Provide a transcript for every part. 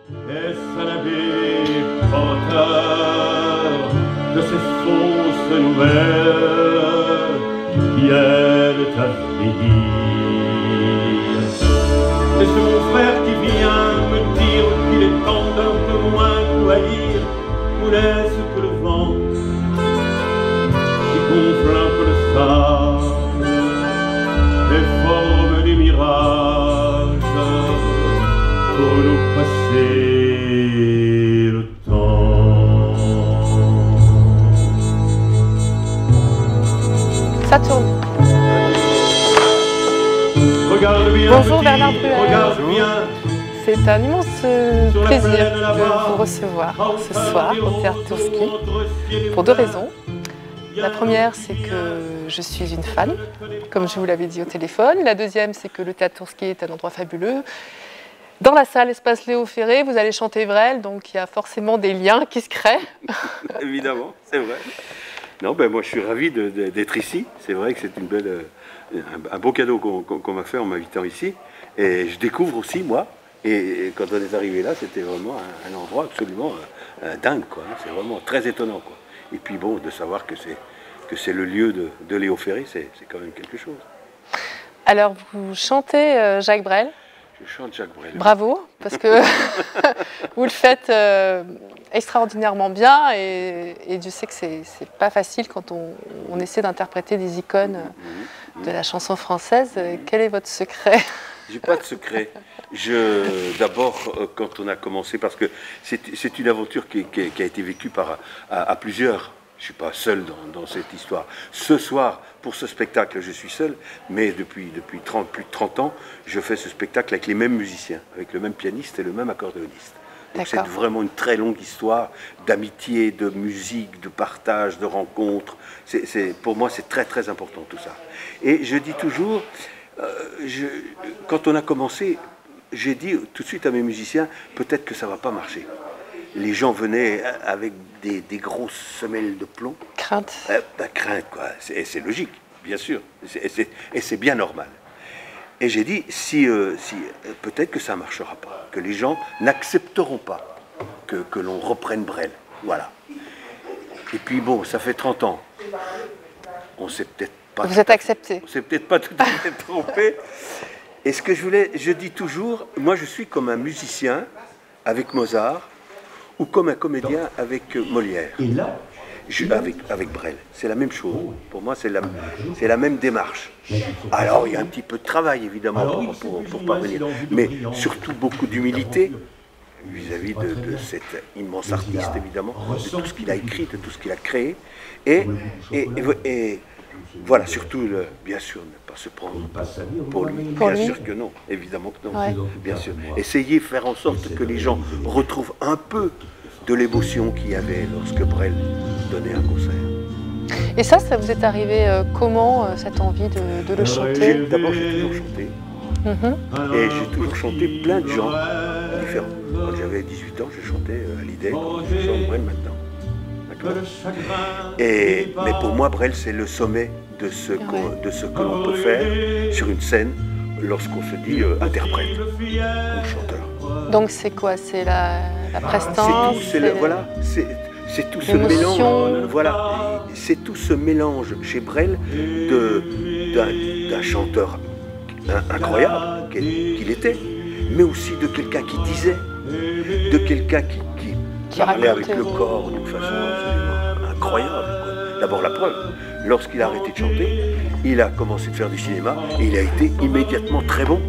Est-ce un abbé porteur de ces fausses nouvelles qui aident à vieillir? Est-ce mon frère qui vient me dire qu'il est temps d'un peu moins courir, ou laisse que le vent qui gonfle un peu le sable déforme des mirages pour nous passer le temps? Ça tourne. Regarde bien, Bonjour petit, Bernard Bruel. regarde bien. C'est un immense plaisir de vous recevoir ce soir au Théâtre Tourski pour deux raisons. La première, c'est que je suis une fan, comme je vous l'avais dit au téléphone. La deuxième, c'est que le Théâtre Tourski est un endroit fabuleux. Dans la salle Espace Léo Ferré, vous allez chanter Brel, donc il y a forcément des liens qui se créent. Évidemment, c'est vrai. Non, ben moi je suis ravi d'être ici. C'est vrai que c'est une belle, un beau cadeau qu'on m'a fait en m'invitant ici. Et je découvre aussi, moi, et quand on est arrivé là, c'était vraiment un endroit absolument dingue, quoi. C'est vraiment très étonnant, quoi. Et puis bon, de savoir que c'est le lieu de Léo Ferré, c'est quand même quelque chose. Alors, vous chantez Jacques Brel. Je chante Jacques Brel. Bravo, parce que vous le faites extraordinairement bien et Dieu sait que c'est pas facile quand on essaie d'interpréter des icônes de la chanson française. Quel est votre secret? J'ai pas de secret. D'abord, quand on a commencé, parce que c'est une aventure qui a été vécue à plusieurs. Je ne suis pas seul dans cette histoire. Ce soir, pour ce spectacle, je suis seul, mais depuis plus de 30 ans, je fais ce spectacle avec les mêmes musiciens, avec le même pianiste et le même accordéoniste. Donc c'est vraiment une très longue histoire d'amitié, de musique, de partage, de rencontres. Pour moi, c'est très très important tout ça. Et je dis toujours, quand on a commencé, j'ai dit tout de suite à mes musiciens, peut-être que ça ne va pas marcher. Les gens venaient avec des grosses semelles de plomb. Crainte. Crainte, quoi. C'est logique, bien sûr. Et c'est bien normal. Et j'ai dit, peut-être que ça ne marchera pas, que les gens n'accepteront pas que l'on reprenne Brel. Voilà. Et puis bon, ça fait 30 ans. On s'est peut-être pas... Vous êtes accepté. On s'est peut-être pas tout à fait trompé. Et ce que je dis toujours, moi je suis comme un musicien avec Mozart, ou comme un comédien avec Molière, avec Brel. C'est la même chose. Pour moi, c'est la même démarche. Alors, il y a un petit peu de travail, évidemment, pour parvenir, mais surtout beaucoup d'humilité vis-à-vis de cet immense artiste, évidemment, de tout ce qu'il a écrit, de tout ce qu'il a créé. Et voilà, surtout, bien sûr, ne pas se prendre pour lui. Bien sûr que non, évidemment que non, ouais. Bien sûr. Essayez de faire en sorte que les gens retrouvent un peu de l'émotion qu'il y avait lorsque Brel donnait un concert. Et ça vous est arrivé comment, cette envie de le chanter? D'abord, j'ai toujours chanté. Et j'ai toujours chanté plein de gens différents. Quand j'avais 18 ans, je chantais à l'idée, comme je chante Brel maintenant. Mais pour moi, Brel, c'est le sommet de ce que l'on peut faire sur une scène lorsqu'on se dit interprète ou chanteur. Donc c'est quoi? C'est la prestance? C'est tout ce mélange. Voilà, c'est tout ce mélange chez Brel d'un chanteur incroyable qu'il était, mais aussi de quelqu'un qui disait, de quelqu'un qui parlait avec le corps d'une façon absolument incroyable. D'abord la preuve, lorsqu'il a arrêté de chanter, il a commencé de faire du cinéma et il a été immédiatement très bon,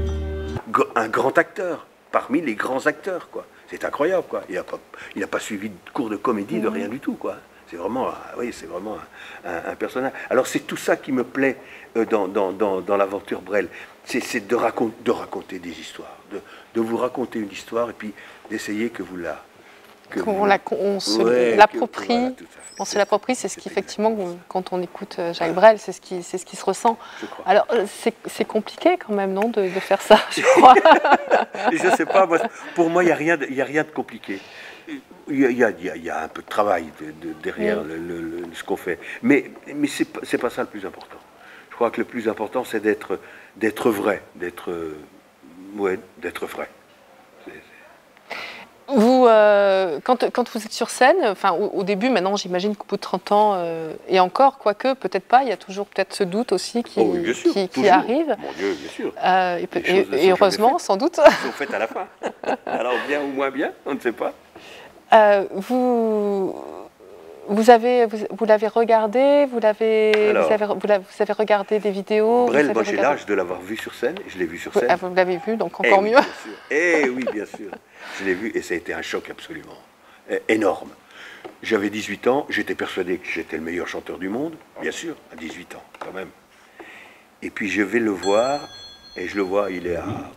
un grand acteur, parmi les grands acteurs, quoi. C'est incroyable, quoi. Il n'a pas suivi de cours de comédie, de rien du tout, quoi. C'est vraiment, un personnage. Alors c'est tout ça qui me plaît dans l'aventure Brel. C'est de raconter des histoires, de vous raconter une histoire et puis d'essayer que vous la... On se l'approprie. On se l'approprie, c'est ce qui, effectivement, quand on écoute Jacques Brel, c'est ce qui se ressent. Alors, c'est compliqué quand même, non, de faire ça, je crois. Je ne sais pas, pour moi, il n'y a rien de compliqué. Il y a un peu de travail derrière ce qu'on fait. Mais c'est pas ça le plus important. Je crois que le plus important, c'est d'être vrai, d'être vrai. quand vous êtes sur scène, enfin, au début, maintenant j'imagine qu'au bout de 30 ans, et encore, quoique, peut-être pas, il y a toujours peut-être ce doute aussi qui arrive. Mon Dieu, bien sûr. Et heureusement, sans doute. Ils sont faites à la fin. Alors bien ou moins bien, on ne sait pas. Vous l'avez regardé, vous avez regardé des vidéos. Brel, moi j'ai l'âge de l'avoir vu sur scène, je l'ai vu sur scène. Vous l'avez vu, donc encore mieux. Eh oui, bien sûr. Je l'ai vu et ça a été un choc absolument énorme. J'avais 18 ans, j'étais persuadé que j'étais le meilleur chanteur du monde, bien sûr, à 18 ans quand même. Et puis je vais le voir, et je le vois, il est à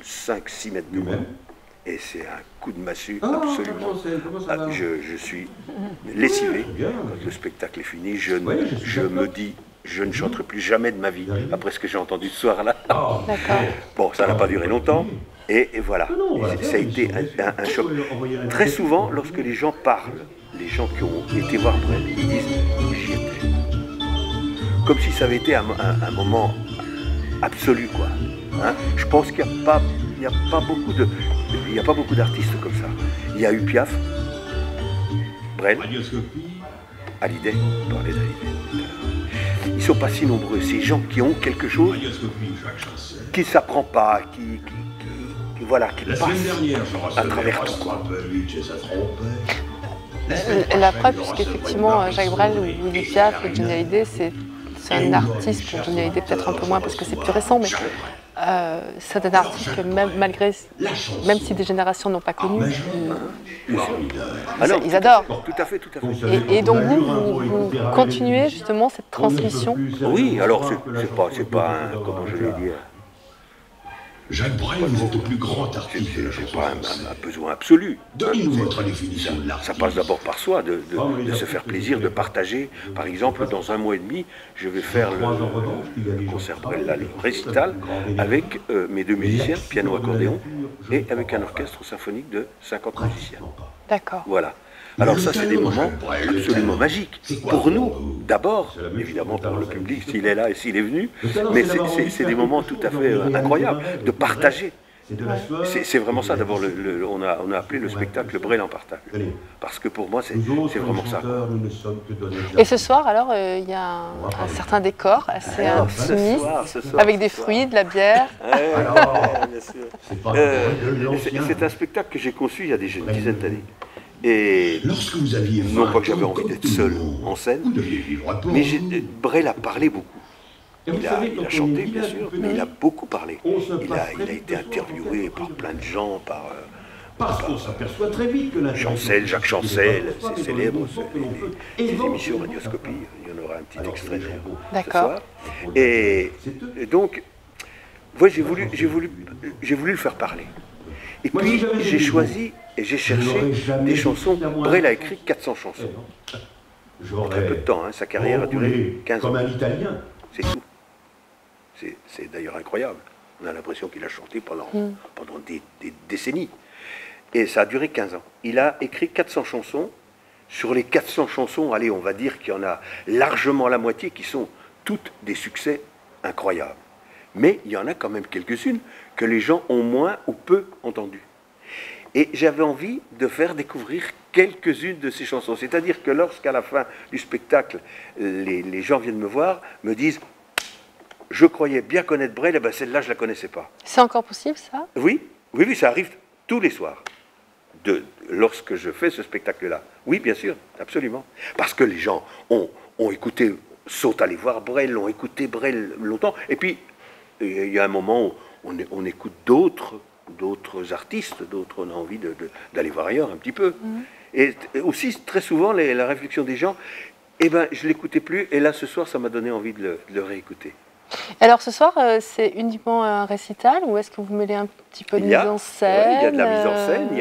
5-6 mètres de moi. Et c'est un coup de massue absolument. Je suis lessivé. Quand le spectacle est fini, je me dis, je ne chanterai plus jamais de ma vie après ce que j'ai entendu ce soir-là. Bon, ça n'a pas duré longtemps. Et voilà, ça a été un choc. Très souvent, lorsque les gens parlent, les gens qui ont été voir Brel, ils disent j'y étais. Comme si ça avait été un moment absolu, quoi. Hein? Je pense qu'il n'y a pas beaucoup d'artistes comme ça. Il y a eu Piaf, Brel, Hallyday, parlait d'Hallyday. Ils ne sont pas si nombreux, ces gens qui ont quelque chose qui ne s'apprend pas, qui passe à travers tout. La preuve, puisqu'effectivement, Jacques Brel ou Willy Piaf et Johnny Hallyday, c'est un artiste, pour Johnny Hallyday peut-être un peu moins parce que c'est plus récent, mais c'est un artiste que même si des générations n'ont pas connu, ils adorent. Tout à fait. Et donc vous continuez justement cette transmission. Oui, alors c'est pas comment je vais dire. Jacques Brel, vous êtes le plus grand artiste de la chanson. C'est pas un besoin absolu. Donnez-nous votre définition de l'artiste. Ça passe d'abord par soi, de se faire plaisir, de partager. Par exemple, dans 1 mois et demi, je vais faire le concert Brel, là, le récital, avec mes 2 musiciens, piano-accordéon, et avec un orchestre symphonique de 50 musiciens. D'accord. Voilà. Alors ça, c'est des moments absolument magiques. Pour nous, d'abord, évidemment pour le public, s'il est là et s'il est venu, mais c'est des moments tout à fait incroyables, de partager. C'est vraiment ça, d'abord, on a appelé le spectacle Brel en partage. Parce que pour moi, c'est vraiment ça. Et ce soir, alors, il y a un certain décor assez intimiste, avec des fruits, de la bière. C'est un spectacle que j'ai conçu il y a des dizaines d'années. Et lorsque vous aviez non pas que j'avais envie d'être seul en scène, mais Brel a parlé beaucoup. Il a chanté, bien sûr, mais il a beaucoup parlé. Il a été interviewé par plein de gens, parce qu'on s'aperçoit très vite que la Chancel, Jacques Chancel, c'est célèbre, les émissions Radioscopie. Il y en aura un petit extrait ce soir. Et donc, moi, j'ai voulu le faire parler. Et puis, j'ai choisi et j'ai cherché des chansons. Brel a écrit 400 chansons. En très peu de temps, hein. Sa carrière a duré 15 ans. C'est tout. C'est d'ailleurs incroyable. On a l'impression qu'il a chanté pendant des décennies. Et ça a duré 15 ans. Il a écrit 400 chansons. Sur les 400 chansons, allez, on va dire qu'il y en a largement la moitié qui sont toutes des succès incroyables. Mais il y en a quand même quelques-unes que les gens ont moins ou peu entendues. Et j'avais envie de faire découvrir quelques-unes de ces chansons. C'est-à-dire que lorsqu'à la fin du spectacle, les gens viennent me voir, me disent « Je croyais bien connaître Brel, et ben celle-là, je ne la connaissais pas. » C'est encore possible, ça? Oui, ça arrive tous les soirs, lorsque je fais ce spectacle-là. Oui, bien sûr, absolument. Parce que les gens ont écouté, sont allés voir Brel, ont écouté Brel longtemps. Et puis, il y a un moment où on écoute d'autres artistes, on a envie d'aller voir ailleurs un petit peu. Et aussi, très souvent, la réflexion des gens, eh ben, je ne l'écoutais plus, et là, ce soir, ça m'a donné envie de le réécouter. Alors, ce soir, c'est uniquement un récital, ou est-ce que vous mêlez un petit peu de mise en scène? Oui, il y a de la mise en scène, il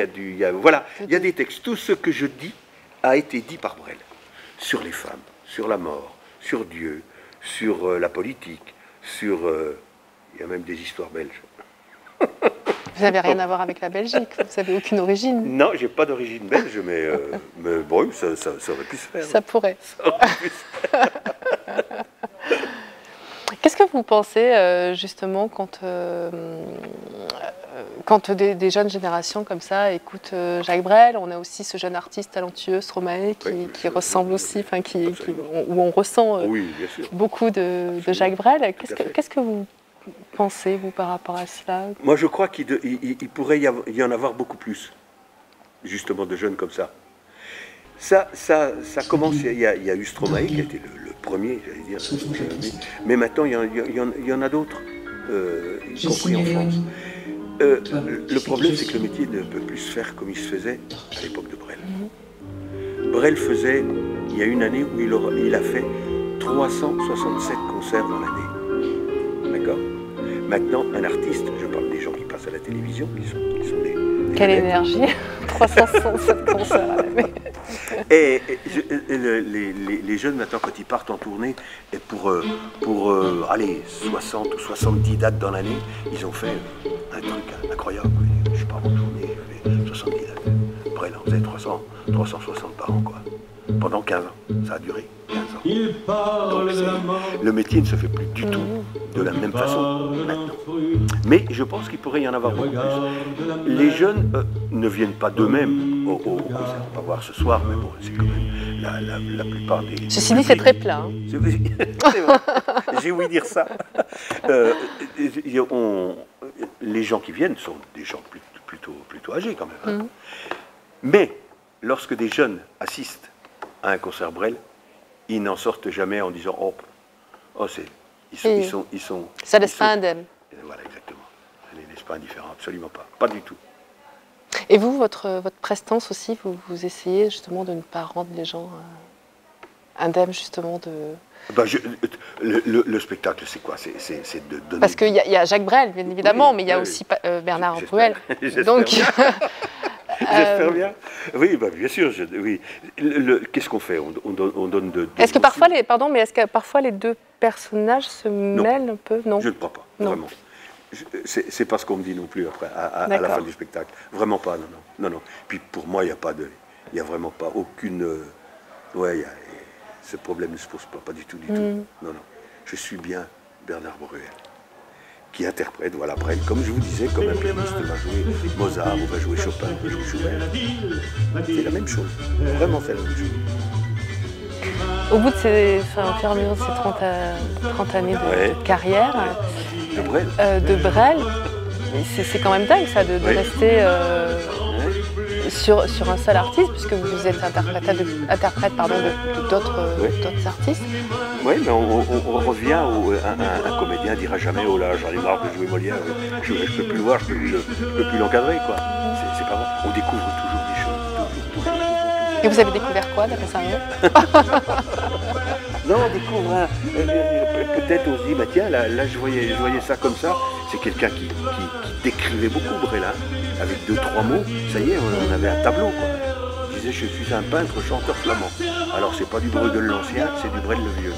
y a des textes. Tout ce que je dis a été dit par Brel, sur les femmes, sur la mort, sur Dieu, sur la politique, sur... il y a même des histoires belges. Vous n'avez rien à voir avec la Belgique, vous n'avez aucune origine. Non, j'ai pas d'origine belge, mais bon, ça aurait pu se faire. Ça pourrait. Qu'est-ce que vous pensez justement quand quand des jeunes générations comme ça écoutent Jacques Brel, on a aussi ce jeune artiste talentueux, Stromae, qui ressemble aussi, où on ressent beaucoup de Jacques Brel. Qu'est-ce que vous pensez, vous, par rapport à cela? Moi, je crois qu'il pourrait y en avoir beaucoup plus, justement, de jeunes comme ça. Ça commence, il y a eu Stromae, qui a été le premier, j'allais dire, mais maintenant, il y en a d'autres, y compris en France. Le problème, c'est que le métier ne peut plus se faire comme il se faisait à l'époque de Brel. Brel faisait, il y a une année où il a fait 367 concerts dans l'année. D'accord? Maintenant, un artiste, je parle des gens qui passent à la télévision, qui sont des quelle énergie 367 concerts à l'année. Et les jeunes, maintenant, quand ils partent en tournée, et pour aller 60 ou 70 dates dans l'année, ils ont fait un truc incroyable. Je ne sais pas, en tournée, il y avait 70 dates. Après, là, on faisait 360 par an, quoi. Pendant 15 ans. Ça a duré 15 ans. Donc, le métier ne se fait plus du tout de la même façon maintenant. Mais je pense qu'il pourrait y en avoir beaucoup plus. Les jeunes ne viennent pas d'eux-mêmes au concert. On va voir ce soir, mais bon, c'est quand même la plupart des... Ceci dit, c'est très plat. Hein. C'est vrai, j'ai ouï dire ça. Les gens qui viennent sont des gens plutôt âgés quand même. Hein. Mais lorsque des jeunes assistent à un concert Brel, ils n'en sortent jamais en disant ils sont ça laisse pas indemne. Voilà, exactement. Ça ne les laisse pas indifférents, absolument pas. Pas du tout. Et vous, votre prestance aussi, vous essayez justement de ne pas rendre les gens indemnes justement de... Le spectacle, c'est quoi? C'est de donner... Parce qu'il y a Jacques Brel, bien évidemment, mais il y a aussi Bernard Bruel. Donc... J'espère bien. Oui, bien sûr. Oui. Qu'est-ce qu'on fait? On donne de... Est-ce que parfois est-ce que parfois les deux personnages se mêlent un peu? Non. Je ne crois pas, vraiment. C'est pas ce qu'on me dit non plus après, à la fin du spectacle. Vraiment pas, non. Puis pour moi, il n'y a vraiment pas aucune... ce problème ne se pose pas du tout, Non. Je suis bien Bernard Bruel, qui interprète, Brel, comme je vous disais, comme un pianiste va jouer Mozart, on va jouer Chopin, on va jouer Schubert. C'est la même chose. Vraiment, c'est la même chose. Au bout de ces 30 années de carrière, de Brel, c'est quand même dingue ça, de rester sur un seul artiste, puisque vous êtes interprète d'autres artistes. Oui, mais on revient un comédien dira jamais oh là, j'en ai marre de jouer Molière, je ne peux plus le voir, je ne peux plus l'encadrer, quoi. C'est pas vrai. On découvre toujours des choses. Toujours. Et vous avez découvert quoi d'après ça? Non, on découvre peut-être on se dit tiens, là je voyais ça comme ça. C'est quelqu'un qui décrivait beaucoup Brel, avec 2-3 mots. Ça y est, on avait un tableau, quoi. Il disait je suis un peintre chanteur flamand. Alors c'est pas du Bruegel l'ancien, c'est du Brel le vieux.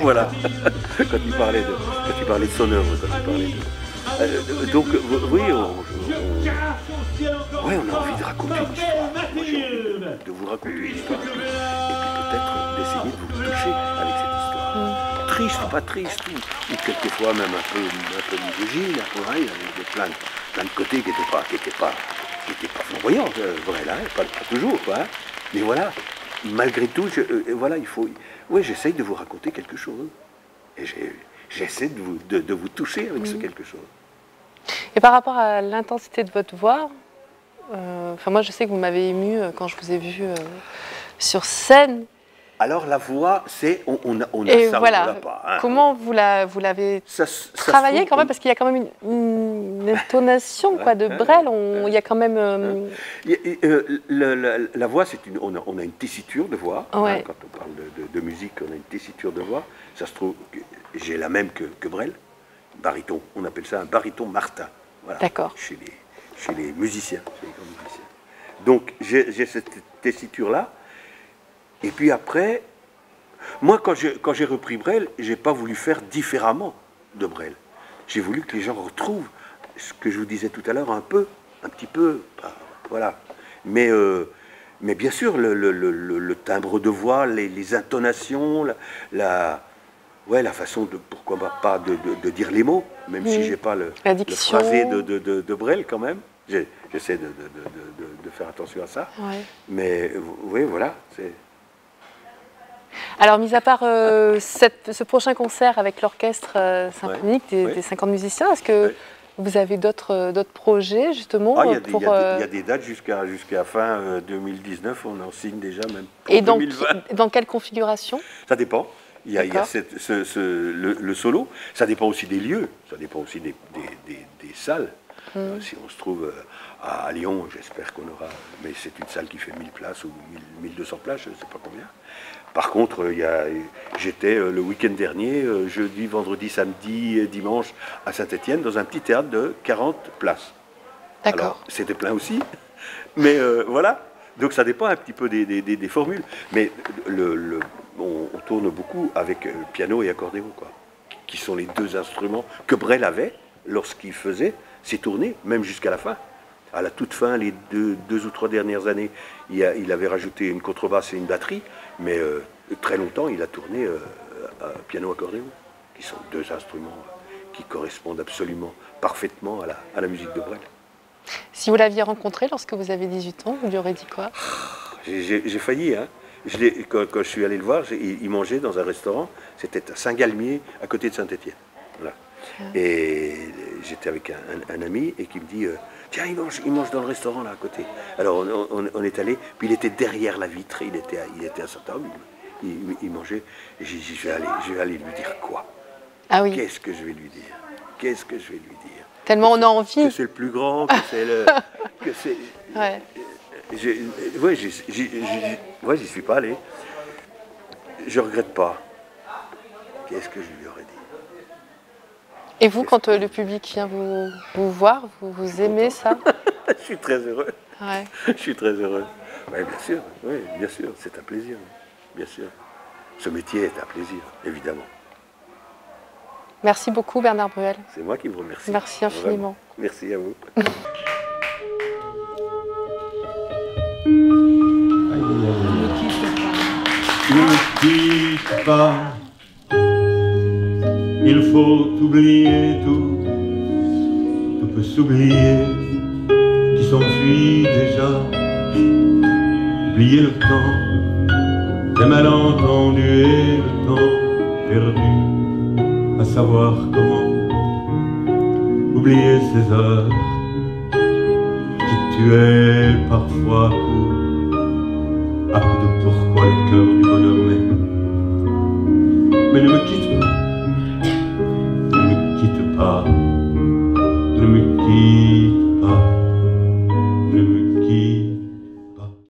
Voilà. Quand il parlait de son œuvre, donc oui, on a envie de raconter une histoire. Moi j'ai envie de vous raconter une histoire. Et puis peut-être d'essayer de vous toucher avec cette histoire. Triste, pas triste, ou quelquefois même un peu misogyne, avec plein de côtés qui n'étaient pas flamboyants, vrai là, pas toujours, quoi. Mais voilà, malgré tout, j'essaye de vous raconter quelque chose. Et j'essaie de vous toucher avec ce quelque chose. Et par rapport à l'intensité de votre voix, moi je sais que vous m'avez ému quand je vous ai vu sur scène. Alors la voix, on a ça, voilà. On l'a pas. Hein. Comment vous l'avez travaillé quand même, parce qu'il y a quand même une intonation de Brel. Il y a quand même. La voix, on a une tessiture de voix. Ouais. Hein, quand on parle de musique, on a une tessiture de voix. Ça se trouve, j'ai la même que Brel. Baryton, on appelle ça un baryton Martin. Voilà. D'accord. Chez les musiciens, chez les grands musiciens. Donc j'ai cette tessiture-là. Et puis après, moi quand j'ai repris Brel, j'ai pas voulu faire différemment de Brel. J'ai voulu que les gens retrouvent ce que je vous disais tout à l'heure, un petit peu, voilà. Mais bien sûr, le timbre de voix, les intonations, Ouais, la façon de, pourquoi pas, de dire les mots, même si j'ai pas le phrasé de Brel quand même. J'essaie de faire attention à ça. Ouais. Mais oui, voilà. Alors, mis à part ce prochain concert avec l'orchestre symphonique des 50 musiciens, est-ce que vous avez d'autres projets, justement Il y a des dates jusqu'à fin 2019, on en signe déjà même pour 2020. Et dans quelle configuration? Ça dépend. Il y a le solo, ça dépend aussi des lieux, ça dépend aussi des salles. Si on se trouve à Lyon, j'espère qu'on aura, mais c'est une salle qui fait 1000 places ou 1200 places, je ne sais pas combien. Par contre, j'étais le week-end dernier, jeudi, vendredi, samedi, dimanche, à Saint-Étienne, dans un petit théâtre de 40 places. D'accord. Alors, c'était plein aussi, mais voilà. Donc ça dépend un petit peu des formules. Mais on tourne beaucoup avec piano et accordéon, quoi, qui sont les deux instruments que Brel avait lorsqu'il faisait ses tournées, même jusqu'à la fin. À la toute fin, les deux ou trois dernières années, il avait rajouté une contrebasse et une batterie, mais très longtemps, il a tourné piano-accordéon, qui sont deux instruments qui correspondent absolument parfaitement à la musique de Brel. Si vous l'aviez rencontré lorsque vous avez 18 ans, vous lui aurez dit quoi? J'ai failli, hein. Quand je suis allé le voir, il mangeait dans un restaurant, c'était à Saint-Galmier, à côté de Saint-Étienne. Voilà. Et j'étais avec un ami et qui me dit tiens, il mange dans le restaurant là à côté. Alors on est allé, puis il était derrière la vitre, il était à Saint-Homme, il mangeait. Et j'ai dit je vais aller lui dire quoi? Ah oui. Qu'est-ce que je vais lui dire? Qu'est-ce que je vais lui dire? Tellement on a envie. Que c'est le plus grand, que c'est le. Que c'est. Ouais. J'y suis pas allé. Je regrette pas. Qu'est-ce que je lui aurais dit? Et vous, quand le public vient vous voir, vous aimez ça? Je suis très heureux. Ouais. Je suis très heureux. Ouais, bien sûr, c'est un plaisir. Bien sûr. Ce métier est un plaisir, évidemment. Merci beaucoup Bernard Bruel. C'est moi qui vous remercie. Merci infiniment. Vraiment. Merci à vous. Ne me quitte pas, il faut oublier tout, tout peut s'oublier, qui s'enfuit déjà, oublier le temps, des malentendus et le temps perdu, à savoir comment oublier ces heures qui tuaient parfois à coup de pourquoi le cœur du bonheur, mais ne me quitte pas.